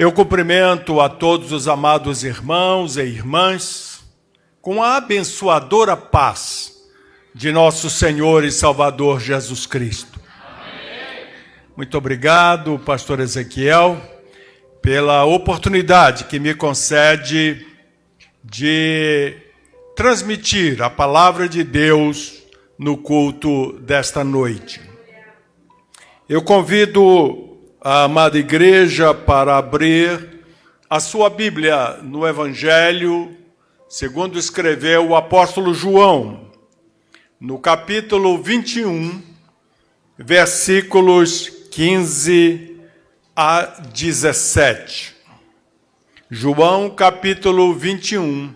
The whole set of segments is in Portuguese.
Eu cumprimento a todos os amados irmãos e irmãs com a abençoadora paz de nosso Senhor e Salvador Jesus Cristo. Amém. Muito obrigado, pastor Ezequiel, pela oportunidade que me concede de transmitir a palavra de Deus no culto desta noite. Eu convido a amada igreja para abrir a sua Bíblia no Evangelho, segundo escreveu o apóstolo João, no capítulo 21, versículos 15 a 17. João, capítulo 21,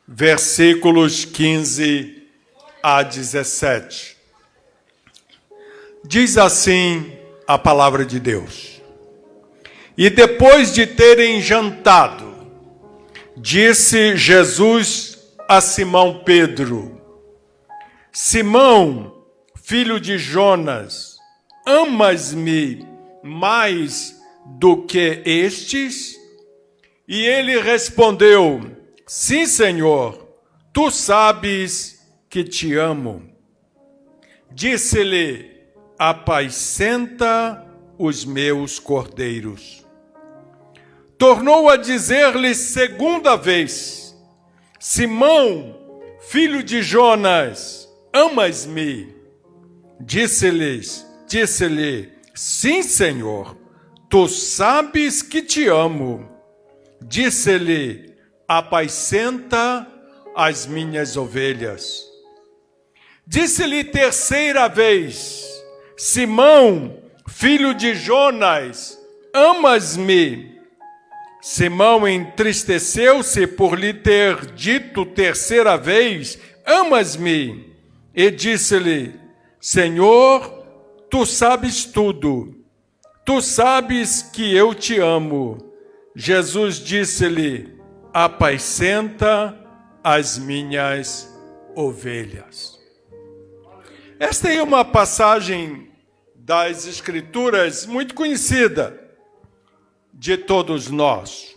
versículos 15 a 17. Diz assim a palavra de Deus. E depois de terem jantado, disse Jesus a Simão Pedro: Simão, filho de Jonas, amas-me mais do que estes? E ele respondeu: Sim, Senhor, tu sabes que te amo. Disse-lhe: apacenta os meus cordeiros. Tornou a dizer-lhe segunda vez: Simão, filho de Jonas, amas-me? Disse-lhe: Sim, Senhor, tu sabes que te amo. Disse-lhe: apacenta as minhas ovelhas. Disse-lhe terceira vez: Simão, filho de Jonas, amas-me? Simão entristeceu-se por lhe ter dito terceira vez: amas-me? E disse-lhe: Senhor, tu sabes tudo. Tu sabes que eu te amo. Jesus disse-lhe: apacenta as minhas ovelhas. Esta é uma passagem das Escrituras muito conhecida de todos nós.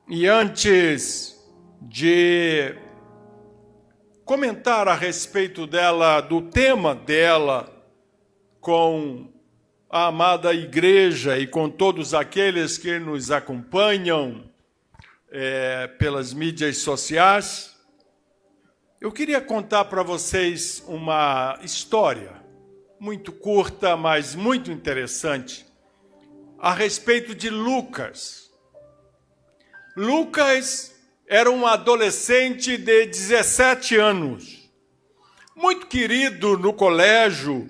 E antes de comentar a respeito dela, do tema dela, com a amada igreja e com todos aqueles que nos acompanham pelas mídias sociais, eu queria contar para vocês uma história muito curta, mas muito interessante, a respeito de Lucas. Lucas era um adolescente de 17 anos, muito querido no colégio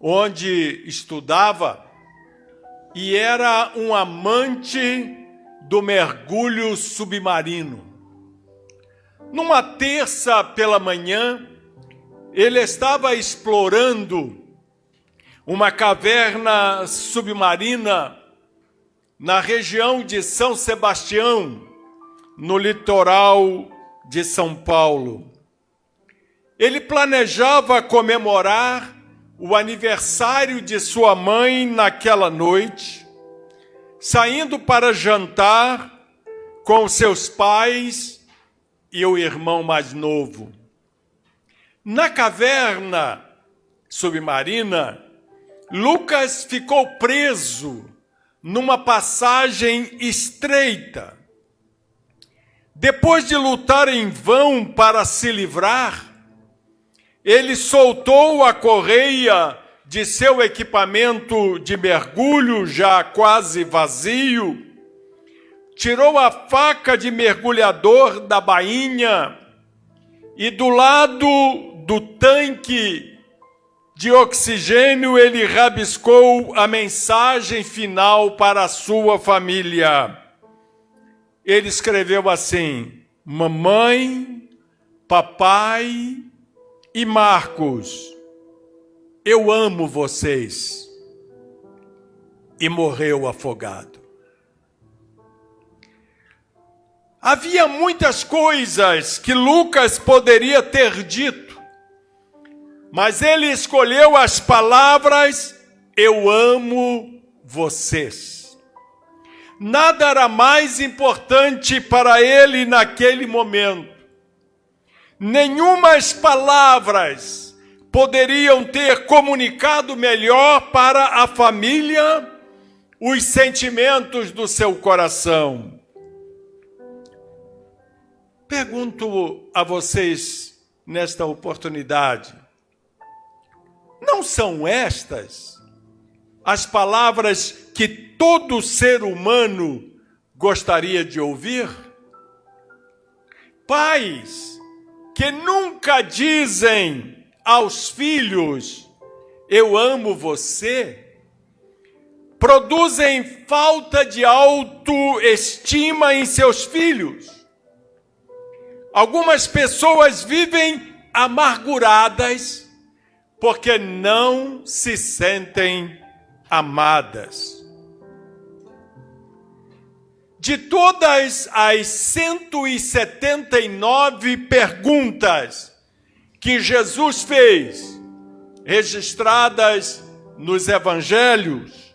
onde estudava, e era um amante do mergulho submarino. Numa terça pela manhã, ele estava explorando uma caverna submarina na região de São Sebastião, no litoral de São Paulo. Ele planejava comemorar o aniversário de sua mãe naquela noite, saindo para jantar com seus pais e o irmão mais novo. Na caverna submarina, Lucas ficou preso numa passagem estreita. Depois de lutar em vão para se livrar, ele soltou a correia de seu equipamento de mergulho já quase vazio, tirou a faca de mergulhador da bainha e do lado do tanque de oxigênio ele rabiscou a mensagem final para a sua família. Ele escreveu assim: mamãe, papai e Marcos, eu amo vocês. E morreu afogado. Havia muitas coisas que Lucas poderia ter dito, mas ele escolheu as palavras: eu amo vocês. nada era mais importante para ele naquele momento. Nenhumas palavras poderiam ter comunicado melhor para a família os sentimentos do seu coração. Pergunto a vocês nesta oportunidade, não são estas as palavras que todo ser humano gostaria de ouvir? Pais que nunca dizem aos filhos, eu amo você, produzem falta de autoestima em seus filhos. Algumas pessoas vivem amarguradas porque não se sentem amadas. De todas as 179 perguntas que Jesus fez, registradas nos evangelhos,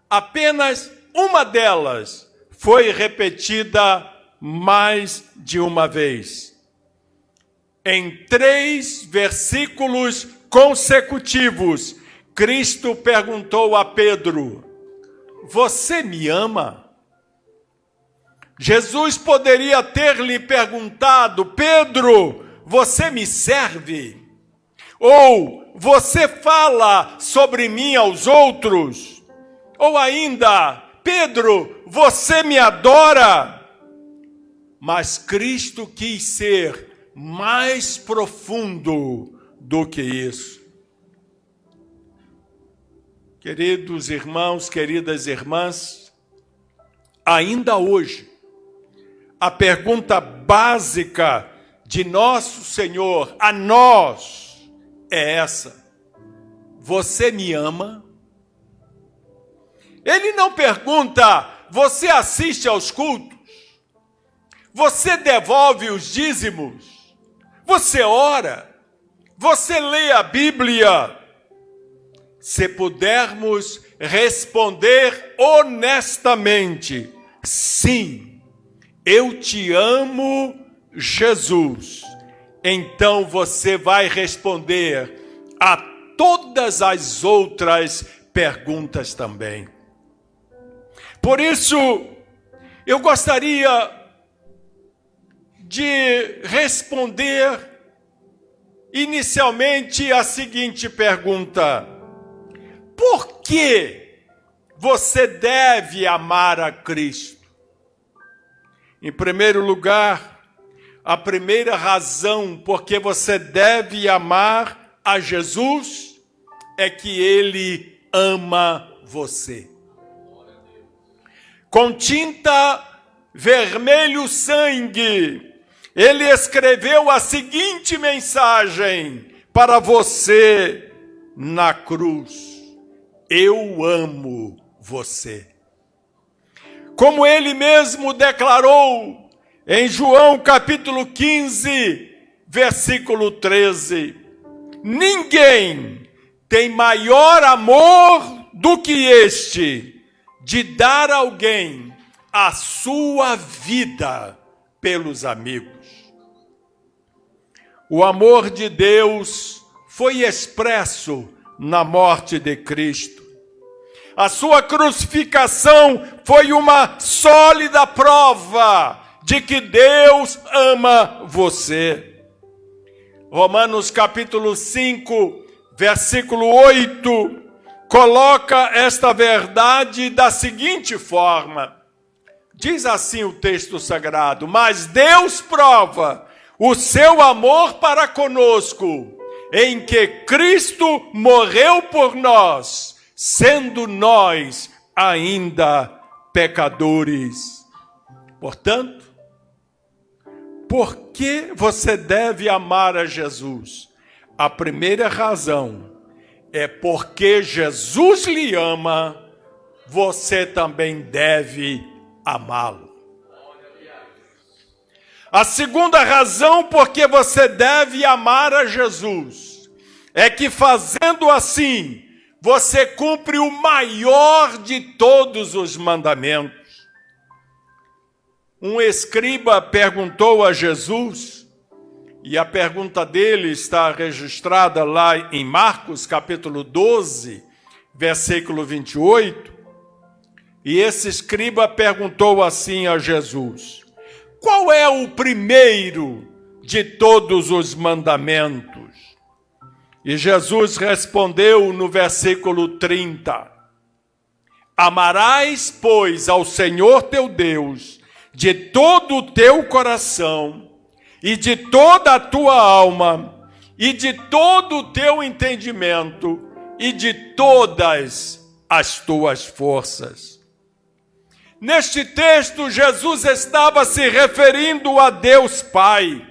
apenas uma delas foi repetida mais de uma vez. Em 3 versículos consecutivos, Cristo perguntou a Pedro, você me ama? Jesus poderia ter lhe perguntado, Pedro, você me serve? Ou você fala sobre mim aos outros? Ou ainda, Pedro, você me adora? Mas Cristo quis ser mais profundo do que isso. Queridos irmãos, queridas irmãs, ainda hoje, a pergunta básica de nosso Senhor a nós é essa: você me ama? Ele não pergunta, você assiste aos cultos? Você devolve os dízimos? Você ora? Você lê a Bíblia? Se pudermos responder honestamente, sim, eu te amo, Jesus, então você vai responder a todas as outras perguntas também. Por isso, eu gostaria de responder inicialmente a seguinte pergunta: por que você deve amar a Cristo? Em primeiro lugar, a primeira razão por que você deve amar a Jesus é que Ele ama você. Com tinta vermelho sangue, Ele escreveu a seguinte mensagem para você na cruz: eu amo você. Como Ele mesmo declarou em João capítulo 15, versículo 13, ninguém tem maior amor do que este, de dar a alguém a sua vida pelos amigos. O amor de Deus foi expresso na morte de Cristo. A sua crucificação foi uma sólida prova de que Deus ama você. Romanos capítulo 5, versículo 8, coloca esta verdade da seguinte forma. Diz assim o texto sagrado: mas Deus prova o seu amor para conosco, em que Cristo morreu por nós, sendo nós ainda pecadores. Portanto, por que você deve amar a Jesus? A primeira razão é porque Jesus lhe ama, você também deve amá-lo. A segunda razão por que você deve amar a Jesus é que, fazendo assim, você cumpre o maior de todos os mandamentos. um escriba perguntou a Jesus, e a pergunta dele está registrada lá em Marcos, capítulo 12, versículo 28, e esse escriba perguntou assim a Jesus: qual é o primeiro de todos os mandamentos? E Jesus respondeu no versículo 30, amarás, pois, ao Senhor teu Deus de todo o teu coração e de toda a tua alma e de todo o teu entendimento e de todas as tuas forças. Neste texto, Jesus estava se referindo a Deus Pai,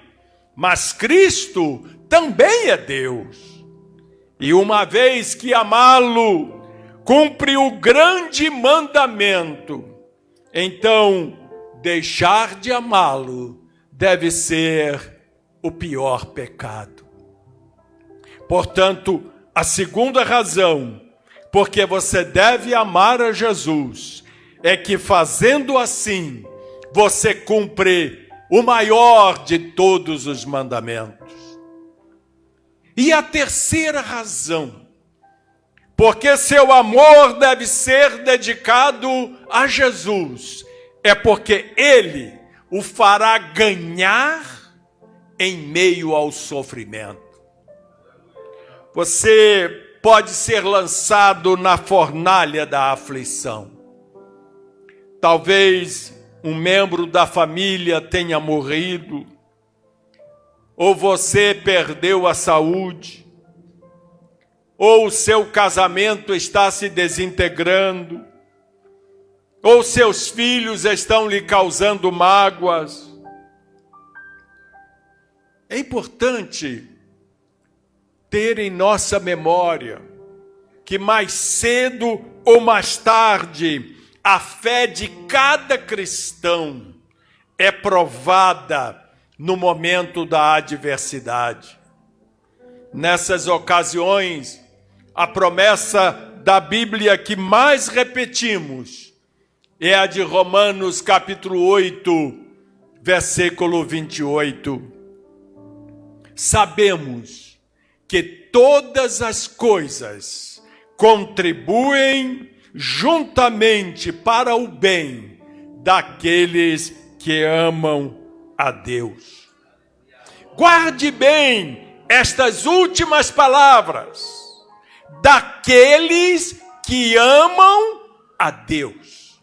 mas Cristo também é Deus. E uma vez que amá-lo cumpre o grande mandamento, então deixar de amá-lo deve ser o pior pecado. Portanto, a segunda razão porque você deve amar a Jesus é que, fazendo assim, você cumpre o maior de todos os mandamentos. E a terceira razão, porque seu amor deve ser dedicado a Jesus, é porque Ele o fará ganhar em meio ao sofrimento. Você pode ser lançado na fornalha da aflição. Talvez um membro da família tenha morrido, ou você perdeu a saúde, ou o seu casamento está se desintegrando, ou seus filhos estão lhe causando mágoas. É importante ter em nossa memória que mais cedo ou mais tarde a fé de cada cristão é provada no momento da adversidade. Nessas ocasiões, a promessa da Bíblia que mais repetimos é a de Romanos capítulo 8, versículo 28. Sabemos que todas as coisas contribuem juntamente para o bem daqueles que amam a Deus. Guarde bem estas últimas palavras: daqueles que amam a Deus.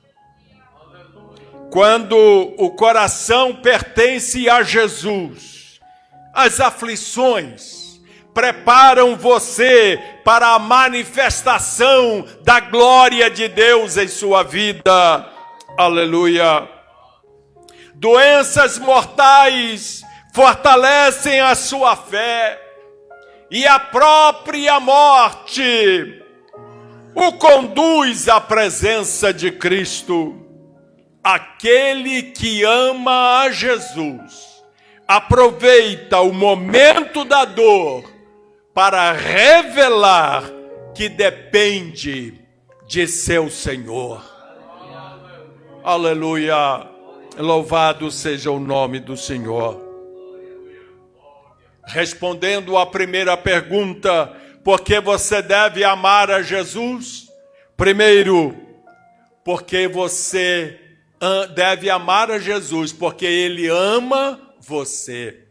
Quando o coração pertence a Jesus, as aflições preparam você para a manifestação da glória de Deus em sua vida. Aleluia. Doenças mortais fortalecem a sua fé, e a própria morte o conduz à presença de Cristo. Aquele que ama a Jesus aproveita o momento da dor para revelar que depende de seu Senhor. Aleluia! Louvado seja o nome do Senhor. Respondendo à primeira pergunta, por que você deve amar a Jesus? Primeiro, porque você deve amar a Jesus, porque Ele ama você.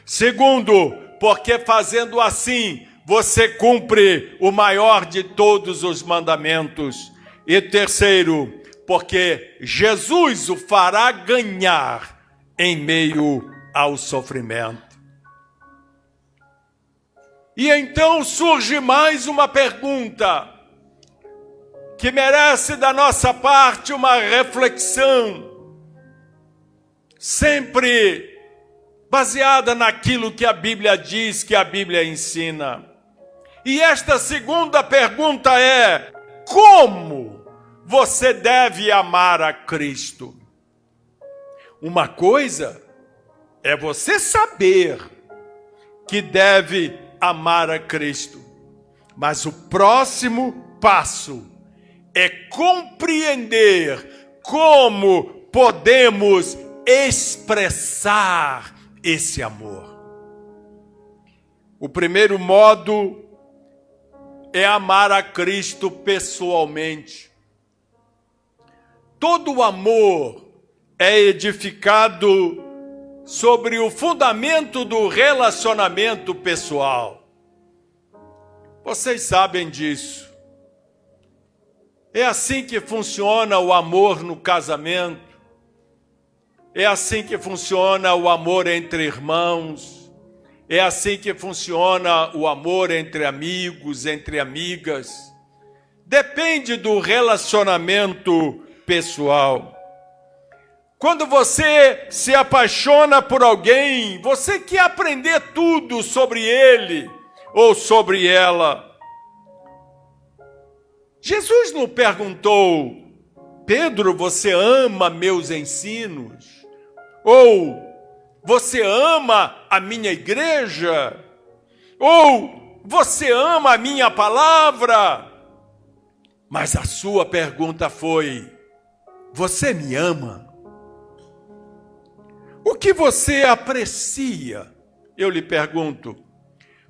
Segundo, porque fazendo assim, você cumpre o maior de todos os mandamentos. E terceiro, porque Jesus o fará ganhar em meio ao sofrimento. E então surge mais uma pergunta que merece da nossa parte uma reflexão, sempre baseada naquilo que a Bíblia diz, que a Bíblia ensina. E esta segunda pergunta é: como você deve amar a Cristo? Uma coisa é você saber que deve amar a Cristo, mas o próximo passo é compreender como podemos expressar esse amor. O primeiro modo é amar a Cristo pessoalmente. Todo amor é edificado sobre o fundamento do relacionamento pessoal. Vocês sabem disso. É assim que funciona o amor no casamento. É assim que funciona o amor entre irmãos. É assim que funciona o amor entre amigos, entre amigas. Depende do relacionamento pessoal. Quando você se apaixona por alguém, você quer aprender tudo sobre ele ou sobre ela. Jesus não perguntou: Pedro, você ama meus ensinos? Ou você ama a minha igreja? Ou você ama a minha palavra? Mas a sua pergunta foi: você me ama? O que você aprecia, eu lhe pergunto,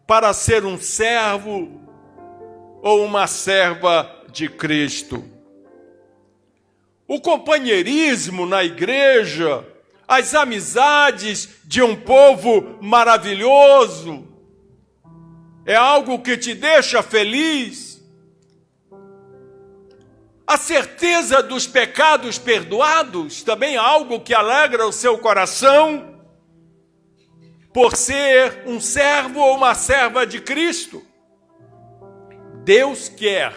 para ser um servo ou uma serva de Cristo? O companheirismo na igreja, as amizades de um povo maravilhoso, é algo que te deixa feliz? A certeza dos pecados perdoados também é algo que alegra o seu coração, por ser um servo ou uma serva de Cristo. Deus quer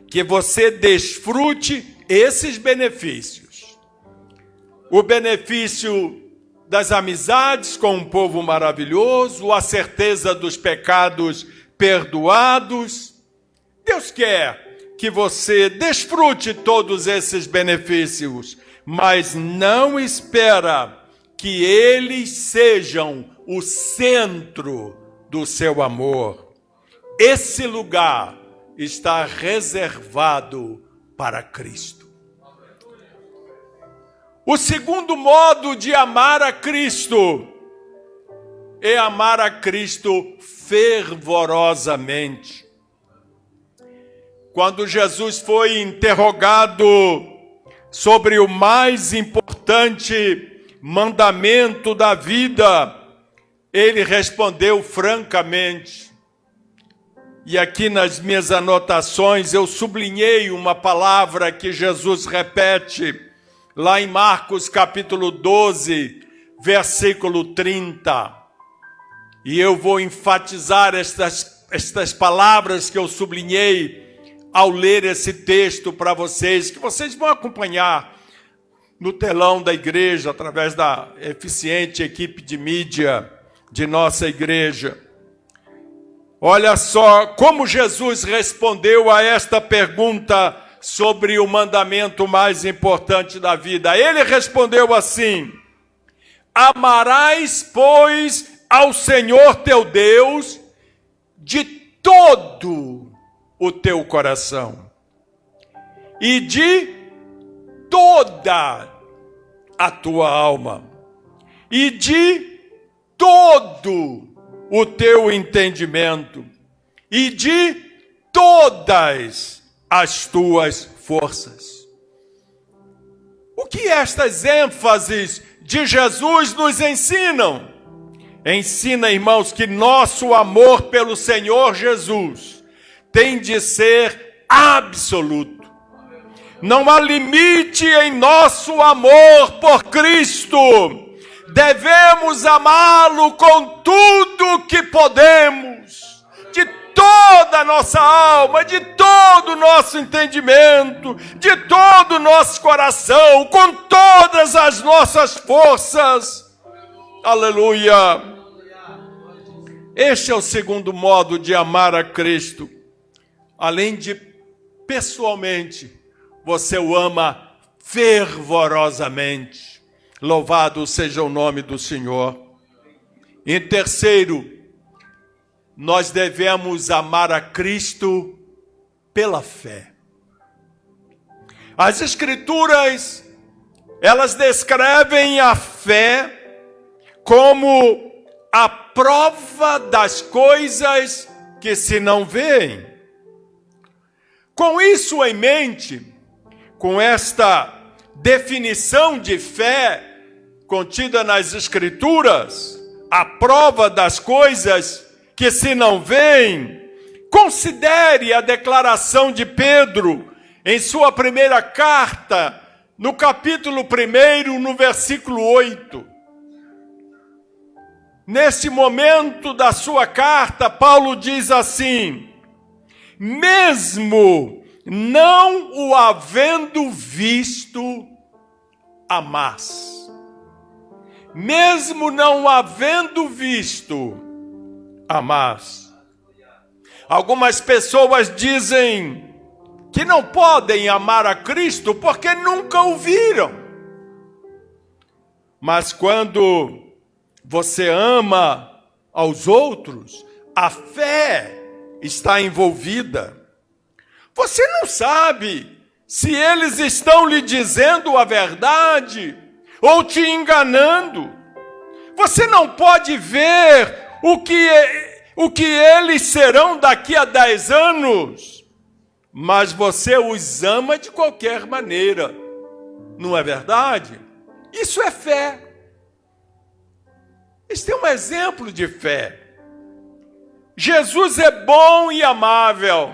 que você desfrute esses benefícios. O benefício das amizades com um povo maravilhoso, a certeza dos pecados perdoados. Deus quer que você desfrute todos esses benefícios, mas não espera que eles sejam o centro do seu amor. Esse lugar está reservado para Cristo. O segundo modo de amar a Cristo é amar a Cristo fervorosamente. Quando Jesus foi interrogado sobre o mais importante mandamento da vida, ele respondeu francamente. E aqui nas minhas anotações eu sublinhei uma palavra que Jesus repete lá em Marcos capítulo 12, versículo 30. E eu vou enfatizar estas palavras que eu sublinhei ao ler esse texto para vocês, que vocês vão acompanhar no telão da igreja, através da eficiente equipe de mídia de nossa igreja. Olha só como Jesus respondeu a esta pergunta sobre o mandamento mais importante da vida. Ele respondeu assim: amarás, pois, ao Senhor teu Deus de todo o teu coração e de toda a tua alma e de todo o teu entendimento e de todas as tuas forças. O que estas ênfases de Jesus nos ensinam? Ensina, irmãos, que nosso amor pelo Senhor Jesus tem de ser absoluto. Não há limite em nosso amor por Cristo. Devemos amá-lo com tudo que podemos, de toda a nossa alma, de todo o nosso entendimento, de todo o nosso coração, com todas as nossas forças. Aleluia! Este é o segundo modo de amar a Cristo. Além de pessoalmente, você o ama fervorosamente. Louvado seja o nome do Senhor. Em terceiro, nós devemos amar a Cristo pela fé. As Escrituras Elas descrevem a fé como a prova das coisas que se não veem. Com isso em mente, com esta definição de fé contida nas Escrituras, a prova das coisas que se não veem, considere a declaração de Pedro em sua primeira carta, no capítulo 1, no versículo 8. Nesse momento da sua carta, Paulo diz assim: mesmo não o havendo visto, amás. Mesmo não havendo visto, amás. Algumas pessoas dizem que não podem amar a Cristo porque nunca o viram. Mas quando você ama aos outros, a fé está envolvida. Você não sabe se eles estão lhe dizendo a verdade ou te enganando. Você não pode ver o que eles serão daqui a 10 anos, mas você os ama de qualquer maneira. Não é verdade? Isso é fé. Este é um exemplo de fé. Jesus é bom e amável.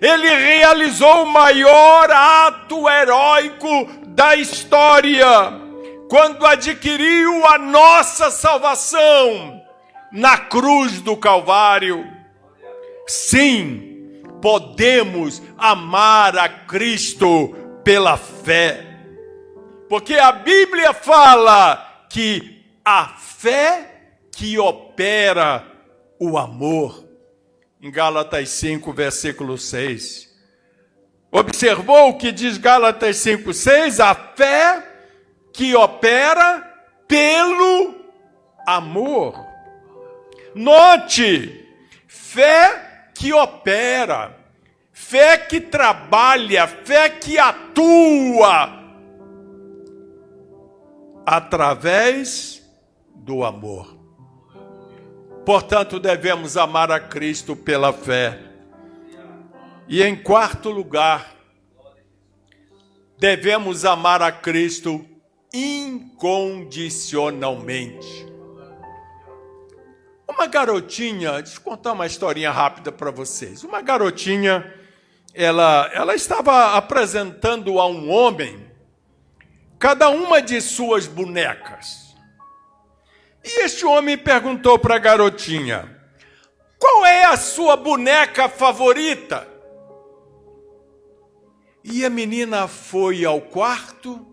Ele realizou o maior ato heróico da história, quando adquiriu a nossa salvação na cruz do Calvário. Sim, podemos amar a Cristo pela fé, porque a Bíblia fala que a fé que opera o amor. Em Gálatas 5, versículo 6. Observou o que diz Gálatas 5, 6? A fé que opera pelo amor. Note, fé que opera, fé que trabalha, fé que atua através do amor. Portanto, devemos amar a Cristo pela fé. E em quarto lugar, devemos amar a Cristo incondicionalmente. Uma garotinha, deixa eu contar uma historinha rápida para vocês. Uma garotinha, ela estava apresentando a um homem cada uma de suas bonecas. E este homem perguntou para a garotinha: qual é a sua boneca favorita? E a menina foi ao quarto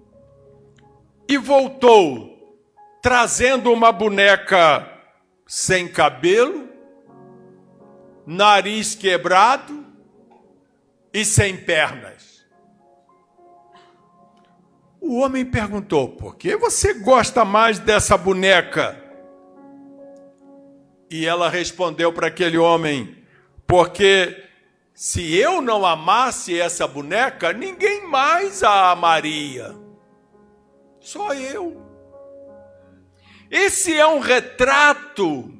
e voltou, trazendo uma boneca sem cabelo, nariz quebrado e sem pernas. O homem perguntou: por que você gosta mais dessa boneca? E ela respondeu para aquele homem: porque se eu não amasse essa boneca, ninguém mais a amaria. Só eu. Esse é um retrato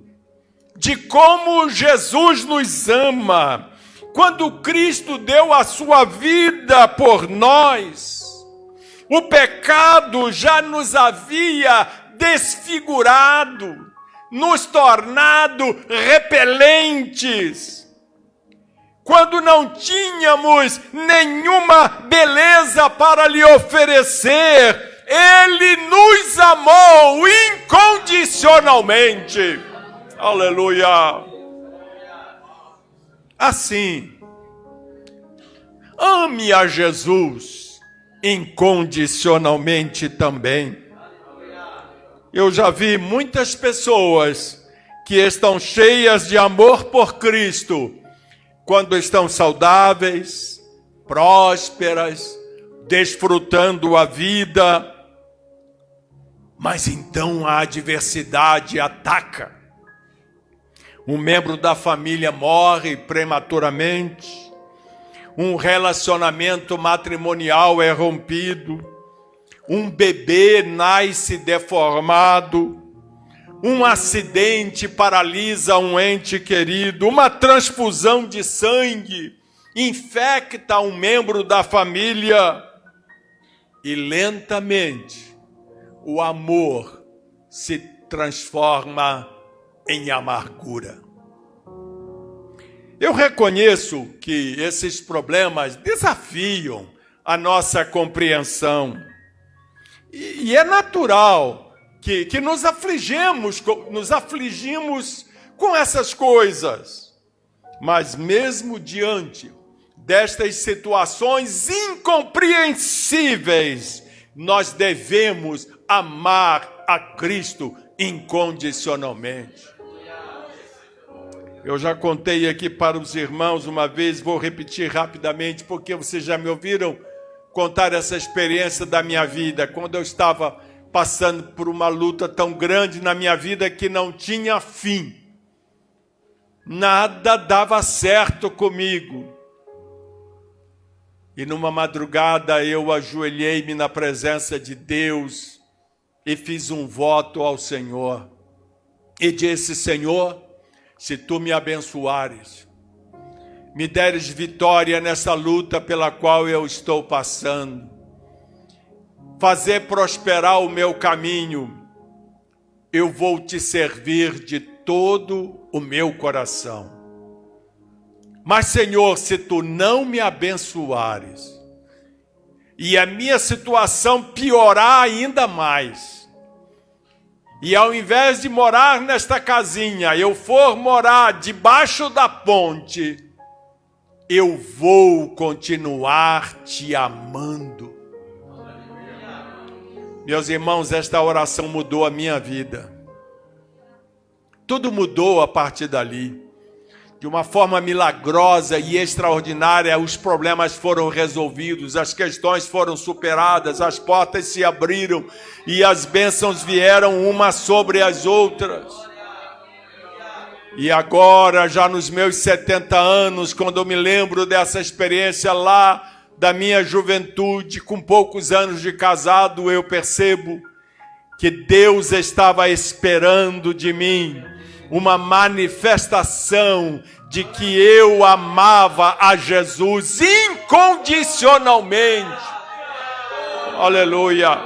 de como Jesus nos ama. Quando Cristo deu a sua vida por nós, o pecado já nos havia desfigurado, nos tornado repelentes. Quando não tínhamos nenhuma beleza para lhe oferecer, Ele nos amou incondicionalmente. Aleluia! Assim, ame a Jesus incondicionalmente também. Eu já vi muitas pessoas que estão cheias de amor por Cristo quando estão saudáveis, prósperas, desfrutando a vida, mas então a adversidade ataca. Um membro da família morre prematuramente, um relacionamento matrimonial é rompido, um bebê nasce deformado, um acidente paralisa um ente querido, uma transfusão de sangue infecta um membro da família e lentamente o amor se transforma em amargura. Eu reconheço que esses problemas desafiam a nossa compreensão. E é natural que nos afligimos com essas coisas. Mas mesmo diante destas situações incompreensíveis, nós devemos amar a Cristo incondicionalmente. Eu já contei aqui para os irmãos uma vez, vou repetir rapidamente, porque vocês já me ouviram contar essa experiência da minha vida, quando eu estava passando por uma luta tão grande na minha vida que não tinha fim. Nada dava certo comigo. E numa madrugada eu ajoelhei-me na presença de Deus e fiz um voto ao Senhor. E disse: Senhor, se tu me abençoares, me deres vitória nessa luta pela qual eu estou passando, fazer prosperar o meu caminho, eu vou te servir de todo o meu coração. Mas, Senhor, se tu não me abençoares e a minha situação piorar ainda mais, e ao invés de morar nesta casinha, eu for morar debaixo da ponte, eu vou continuar te amando. Meus irmãos, esta oração mudou a minha vida. Tudo mudou a partir dali. De uma forma milagrosa e extraordinária, os problemas foram resolvidos, as questões foram superadas, as portas se abriram e as bênçãos vieram umas sobre as outras. E agora, já nos meus 70 anos, quando eu me lembro dessa experiência lá da minha juventude, com poucos anos de casado, eu percebo que Deus estava esperando de mim uma manifestação de que eu amava a Jesus incondicionalmente. Aleluia!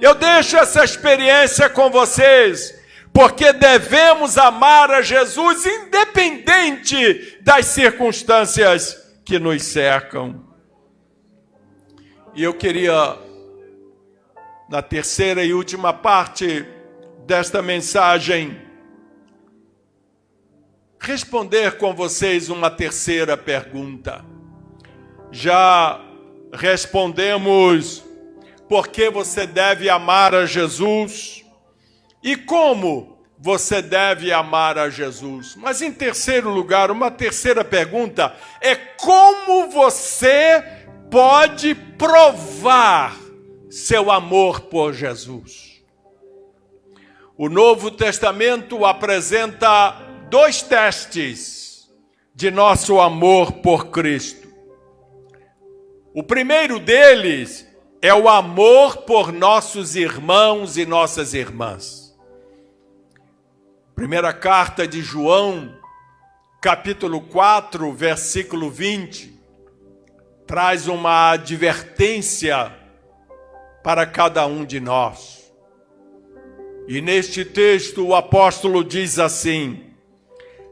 Eu deixo essa experiência com vocês, porque devemos amar a Jesus independente das circunstâncias que nos cercam. E eu queria, na terceira e última parte desta mensagem, responder com vocês uma terceira pergunta. Já respondemos por que você deve amar a Jesus e como você deve amar a Jesus. Mas em terceiro lugar, uma terceira pergunta é como você pode provar seu amor por Jesus. O Novo Testamento apresenta 2 testes de nosso amor por Cristo. O primeiro deles é o amor por nossos irmãos e nossas irmãs. Primeira carta de João, capítulo 4, versículo 20, traz uma advertência para cada um de nós. E neste texto o apóstolo diz assim: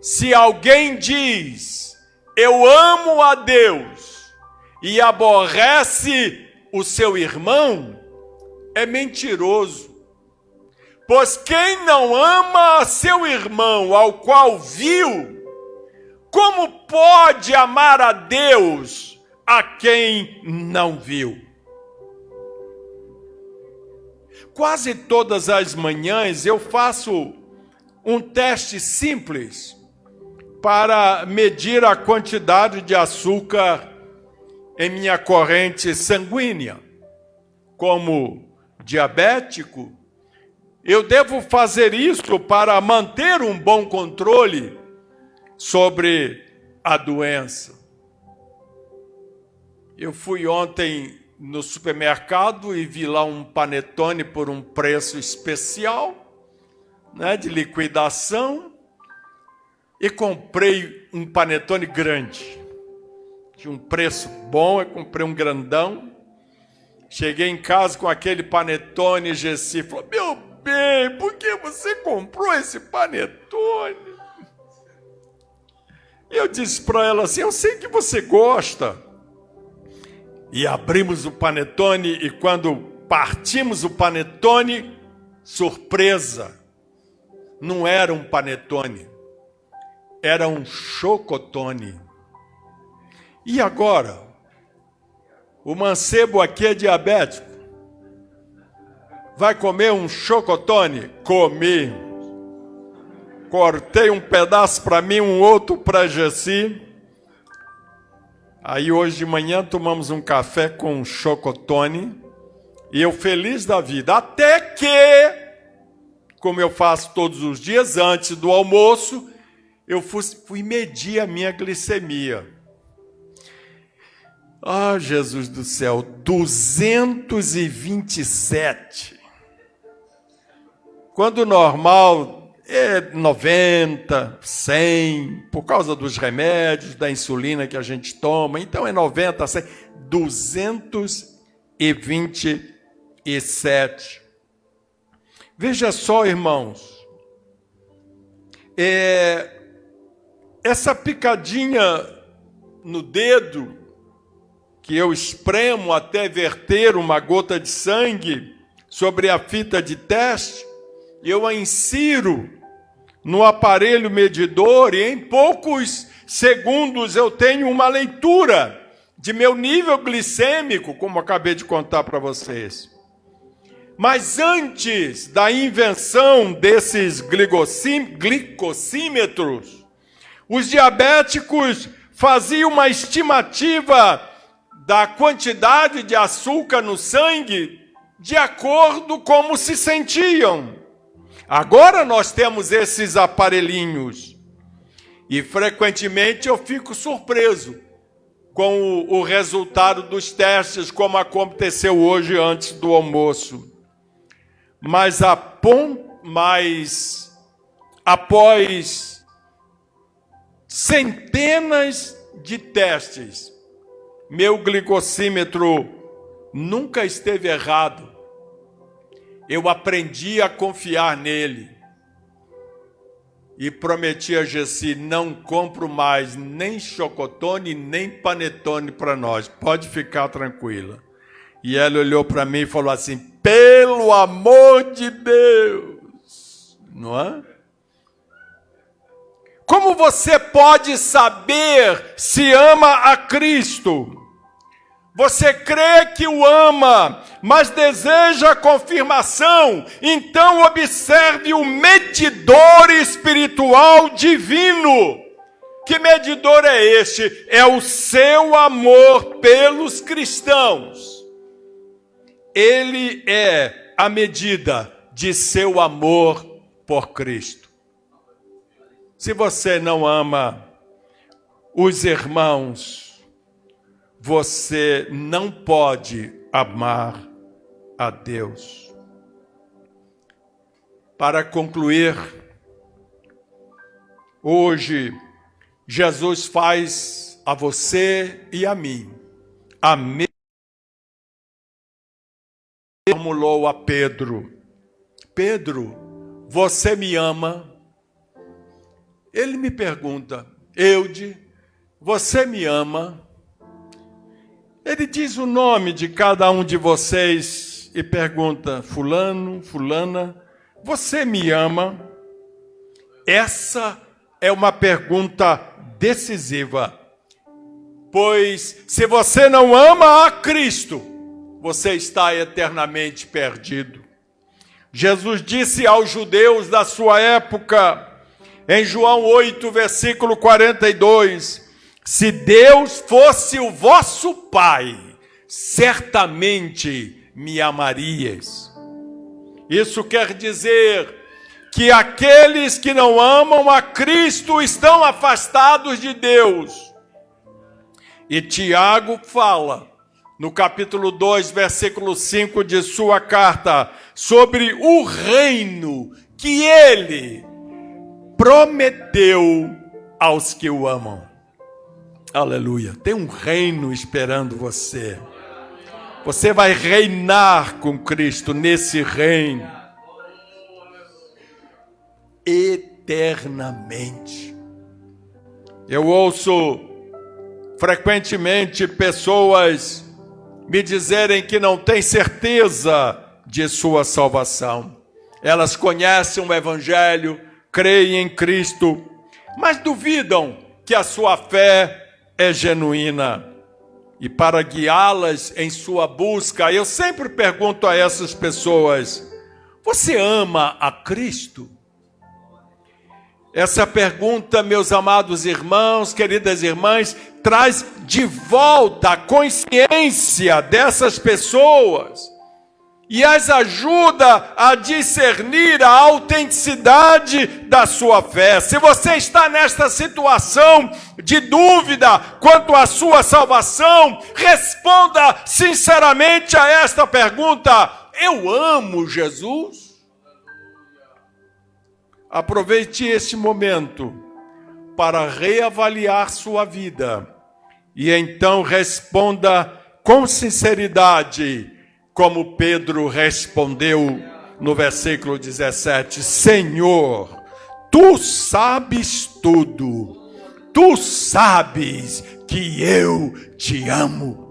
se alguém diz, eu amo a Deus, e aborrece o seu irmão, é mentiroso. Pois quem não ama a seu irmão, ao qual viu, como pode amar a Deus, a quem não viu? Quase todas as manhãs eu faço um teste simples para medir a quantidade de açúcar em minha corrente sanguínea. Como diabético, eu devo fazer isso para manter um bom controle sobre a doença. Eu fui ontem no supermercado e vi lá um panetone por um preço especial, né, de liquidação, e comprei um panetone grande, de um preço bom. Eu comprei um grandão. Cheguei em casa com aquele panetone, e Gessi falou: meu bem, por que você comprou esse panetone? E eu disse para ela assim: eu sei que você gosta. E abrimos o panetone, e quando partimos o panetone, surpresa, não era um panetone, era um chocotone. E agora? O mancebo aqui é diabético. Vai comer um chocotone? Comi. Cortei um pedaço para mim, um outro para Gessi. Aí hoje de manhã tomamos um café com um chocotone. E eu feliz da vida. Até que, como eu faço todos os dias, antes do almoço, eu fui medir a minha glicemia. Ah, Jesus do céu, 227. Quando o normal é 90, 100, por causa dos remédios, da insulina que a gente toma, então é 90, 100, 227. Veja só, irmãos, essa picadinha no dedo, que eu espremo até verter uma gota de sangue sobre a fita de teste, eu a insiro no aparelho medidor e em poucos segundos eu tenho uma leitura de meu nível glicêmico, como acabei de contar para vocês. Mas antes da invenção desses glicosímetros, os diabéticos faziam uma estimativa da quantidade de açúcar no sangue de acordo com como se sentiam. Agora nós temos esses aparelhinhos e frequentemente eu fico surpreso com o resultado dos testes, como aconteceu hoje antes do almoço. Mas após centenas de testes, meu glicosímetro nunca esteve errado. Eu aprendi a confiar nele. E prometi a Gessi: não compro mais nem chocotone, nem panetone para nós. Pode ficar tranquila. E ela olhou para mim e falou assim: pelo amor de Deus! Não é? Como você pode saber se ama a Cristo? Você crê que o ama, mas deseja a confirmação? Então observe o medidor espiritual divino. Que medidor é este? É o seu amor pelos cristãos. Ele é a medida de seu amor por Cristo. Se você não ama os irmãos, você não pode amar a Deus. Para concluir, hoje, Jesus faz a você e a mim a mesma que formulou a Pedro. Pedro, você me ama? Ele me pergunta: Eude, você me ama? Ele diz o nome de cada um de vocês e pergunta: fulano, fulana, você me ama? Essa é uma pergunta decisiva, pois se você não ama a Cristo, você está eternamente perdido. Jesus disse aos judeus da sua época, em João 8, versículo 42, se Deus fosse o vosso Pai, certamente me amarias. Isso quer dizer que aqueles que não amam a Cristo estão afastados de Deus. E Tiago fala no capítulo 2, versículo 5 de sua carta, sobre o reino que ele prometeu aos que o amam. Aleluia. Tem um reino esperando você. Você vai reinar com Cristo nesse reino eternamente. Eu ouço frequentemente pessoas me dizerem que não têm certeza de sua salvação. Elas conhecem o Evangelho, creem em Cristo, mas duvidam que a sua fé é genuína. E para guiá-las em sua busca, eu sempre pergunto a essas pessoas: você ama a Cristo? Essa pergunta, meus amados irmãos, queridas irmãs, traz de volta a consciência dessas pessoas e as ajuda a discernir a autenticidade da sua fé. Se você está nesta situação de dúvida quanto à sua salvação, responda sinceramente a esta pergunta: eu amo Jesus? Aproveite esse momento para reavaliar sua vida e então responda com sinceridade, como Pedro respondeu no versículo 17: Senhor, tu sabes tudo, tu sabes que eu te amo.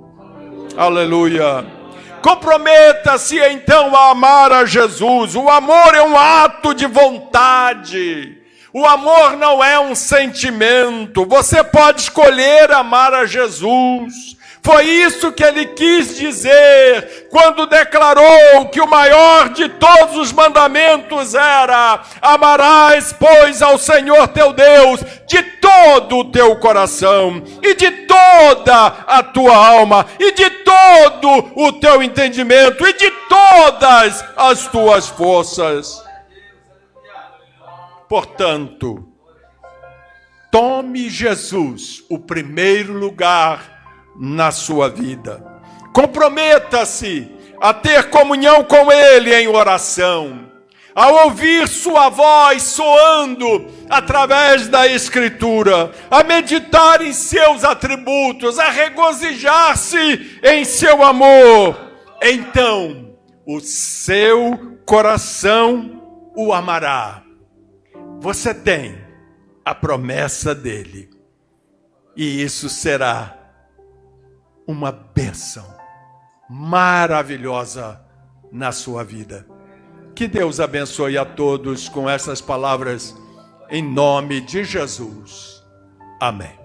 Aleluia. Comprometa-se então a amar a Jesus. O amor é um ato de vontade. O amor não é um sentimento. Você pode escolher amar a Jesus. Foi isso que ele quis dizer quando declarou que o maior de todos os mandamentos era: amarás, pois, ao Senhor teu Deus de todo o teu coração e de toda a tua alma e de todo o teu entendimento e de todas as tuas forças. Portanto, tome Jesus o primeiro lugar na sua vida. Comprometa-se a ter comunhão com Ele em oração, a ouvir sua voz soando através da Escritura, a meditar em seus atributos, a regozijar-se em seu amor. Então, o seu coração o amará. Você tem a promessa dele, e isso será uma bênção maravilhosa na sua vida. Que Deus abençoe a todos com essas palavras, em nome de Jesus. Amém.